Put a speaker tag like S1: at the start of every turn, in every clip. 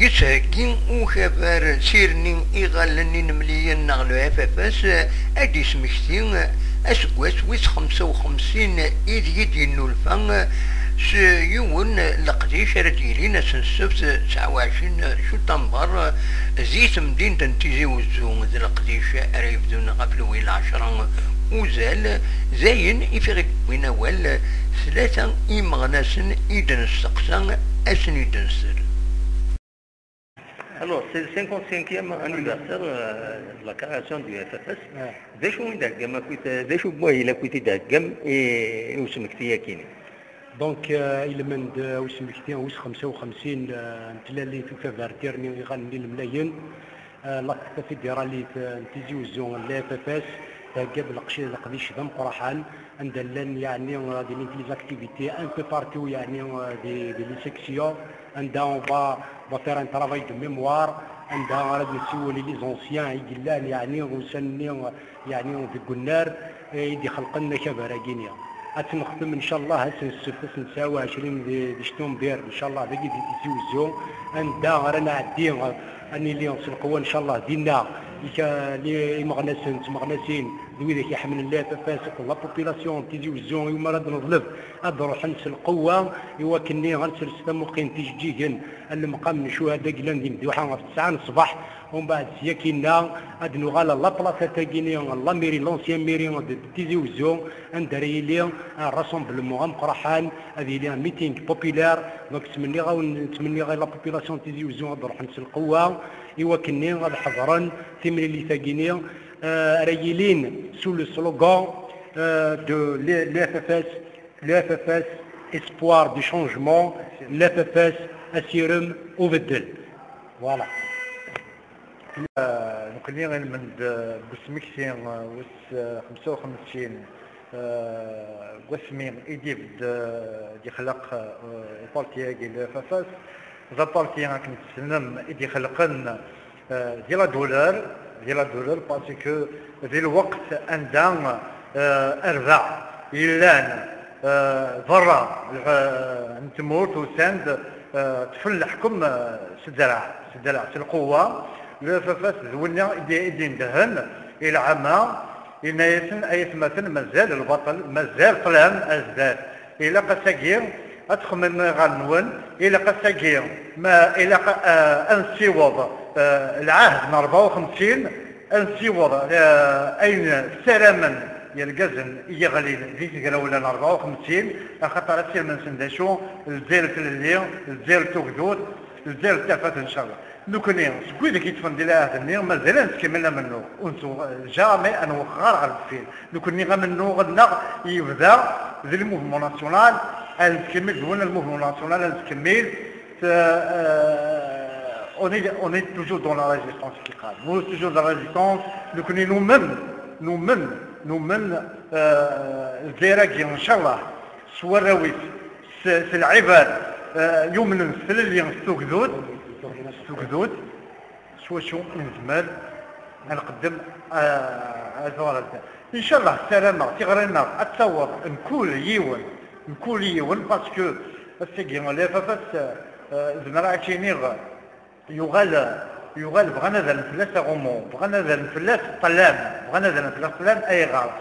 S1: يساكين وخبر سيرنين إغالنين مليون نغلو أفافاس أدي سمكتين أسقواس ويس 55 إذ يدينو الفن سيون لقديش رديلين سنسفت 29 شتنبر زيت مدينة تنتيزي وزون ذي لقديش أريبدون غفلو إلى 10 وزال زين إفرق وين أول ثلاثة إمغناسن إيدن السقسان أسن إيدن سر.
S2: Alors, c'est le 55e anniversaire de la création du FFS. Déjà, il a quitté Dagam et nous sommes ici.
S3: دونك الى من واش مكتين واش 55 تلالي في فارتيرني غني الملايين لا فيدرالي تيجي وزون لا فاس قبل قشي القديش دم قرحان عندنا يعني دي ليزاكتيفيتي ان بو بارتو يعني دي لي سيكسيون عندها اون با فير ان ترافاي دو ميموار عندها غادي نسيو لي زونسيان يقلان يعني وسني يعني في القنار يدي خلق لنا كبراكينيا نخدم ان شاء الله هسه نساوي 20 دي شتومبير ان شاء الله باقي في وزون عندها رانا عادين اني اللي نسلقوا ان شاء الله دينا لي مغناسين ذوي كيحمل الله فاسق لا بوبيلاسيون تيجي وزون يوم راه نظلف نروح نسلقوا ايوا كني غنسل مقيم تيجيكن المقام نشو هذا قلنا ندوحها في 9 الصباح ومن بعد سياكينا هاد نوغالا لا بلاصه تاكيني لا ميري لونسيان ميري تيزي وزون ندري لي راسومبلمون مقرحان هذه لي ميتينغ بوبيلار دونك تمني غير لا بوبيلاسيون تيزي وزون نروح نسلقوا ايوا كني غادي حضرن ثمن اللي تاكيني رايلين سو لو سلوغان دو l'FFS espoir du changement l'FFS اسيرم وبدل فوالا
S4: نقولي غير من بسمكسين وس 55 وسمين ايدي دي خلق البارتي ديال الFFS ذا بارتي راك نتسنم ايدي خلقن ديال الدولار باسكو ذي الوقت عندنا اربع يلان برا نتموت وساند تفلحكم سدرع القوه الFFS زولنا يدي ندهن الى عام إن يسن أيث مثلا مازال البطل مازال طلام أزداد إلا قساقير أتخمم غنون إلا قساقير ما إلا أنسيوض العهد من 54 أنسيوض أين سلاما يلقزن يغلي ذيك قراولا 54 خاطر أسير من سنداشو الزير الليل الزير توكدود الزير تافات إن شاء الله نكوني سكوي ذاك يتفن ديال هذا النير مازال نكملنا منه ونسو جامي انا وخار على الفيل نكوني غا منه غدنا يبدا ذي الموفمون ناسيونال نكمل دون الموفمون ناسيونال نكمل on est toujours dans la résistance qui قال nous toujours dans la résistance نكوني نؤمن الزيراكي ان شاء الله سوراويت العباد يؤمن السلالي سوكدود سوا شو نزمال نقدم ان شاء الله السلامه تغرينا اتصور نكون يون باسكو السيكي لا فاس زمرا كينيغ يغال بغانا ذا الفلاس غومون بغانا ذا الفلاس طلام اي غار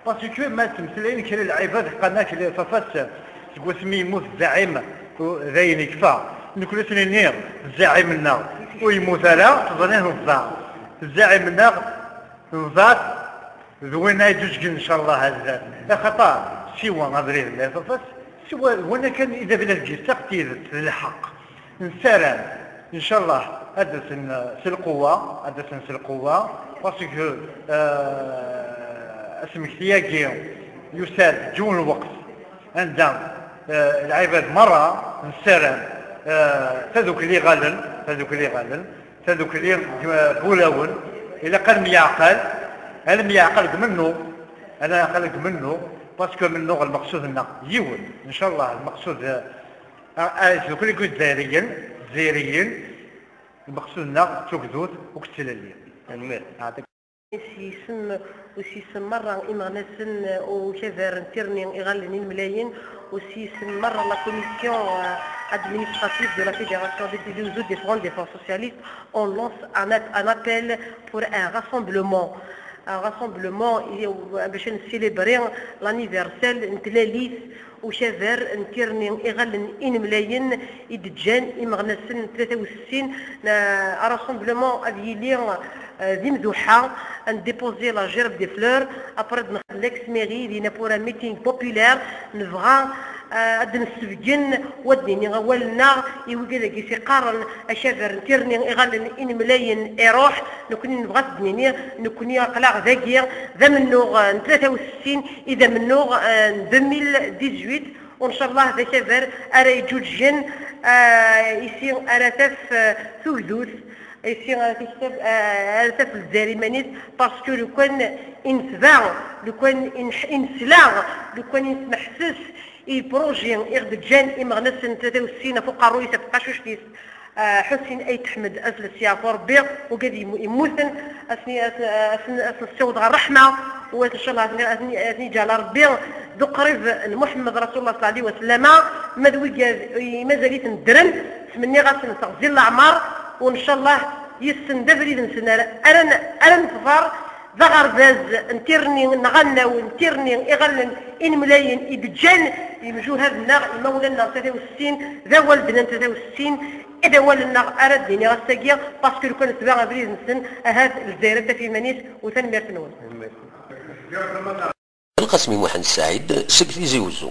S4: باسكو ما تمثلين كري العباد قناك لا فاس تقول سمي يموت الزعيم ذاين يكفى نكون سنينير الزاعم النار ويموت لا تظنيه الضاع الزاعم النار الضاع ذوينا يجوج ان شاء الله هذا لا خطا سوى نظري لا فاس سوى وانا كان اذا بلا تقتيل الحق نسالم ان شاء الله هذا سن القوه باسكو اسمك تياكي يسال جون الوقت عندنا العباد مره نسالم تذوك اللي غالن تذوك اللي بولاون الا قال ميعقل منه انا عقلك منه باسكو منه المقصود لنا يون ان شاء الله المقصود ذوك اللي كنت زيريين المقصود لنا تكذوت وكتلالي
S2: يعني
S5: وسيسم مرة إمغنسن وكذا نترني إغلني الملايين وسيسم مرة لا كوميسيون administratif de la Fédération des Tizi-Ouzou des Front des Forces Socialistes, on lance un appel pour un rassemblement. Un rassemblement باش نسيليبري l'anniversaire نتلاليث وشافر نتيرني إغلن إن ملايين إدجان إمغنسن 63 راسمبلومون أبيلي ذي مذوحة نديبوزي لا جيرب دي فلور أبرد نخل لكس ميري دينا بورا ميتينغ بوبولار نبغى أدن السفجن ودني غولنا يوجد كيسي قارن أشافر نتيرني إغلن إن ملايين إروح نكوني نبغى تدنيني نكوني قلاع ذاكير ذا منو 63 إذا منو 2018 وإن شاء الله ذا شافر أرى يجوجن يصير أراتف ثوثوث يصير أراتف الزاريمانيت باسكو لو كان إنتباع لو كان إنسلاغ لو كان إنسمحسس البروجي يغد جان إمغنسن 63 فوق الرؤية تبقاش ديس حسين أي تحمد أسل السياق وربي وقد يموثن أسني السود الرحمة وإن شاء الله أثني جال ربي ذو قريب محمد رسول الله صلى الله عليه وسلم مذوي مازاليت ندرن مني غاسن تغزي الأعمار وإن شاء الله يستندفري نسنا أنا نفار ذا غرباز نتيرني نغنى ونتيرني إغلن إن ملايين إبجان يمجو هذا النار مولانا 63 ذا والدنا 63 إذا ولنا أرد ديني غساقيا باسكو لو كان تباع بريد نسن هاد الزيارة في منيس وثان ميرتنون
S6: القسمي محمد سعيد سك تيزي وزو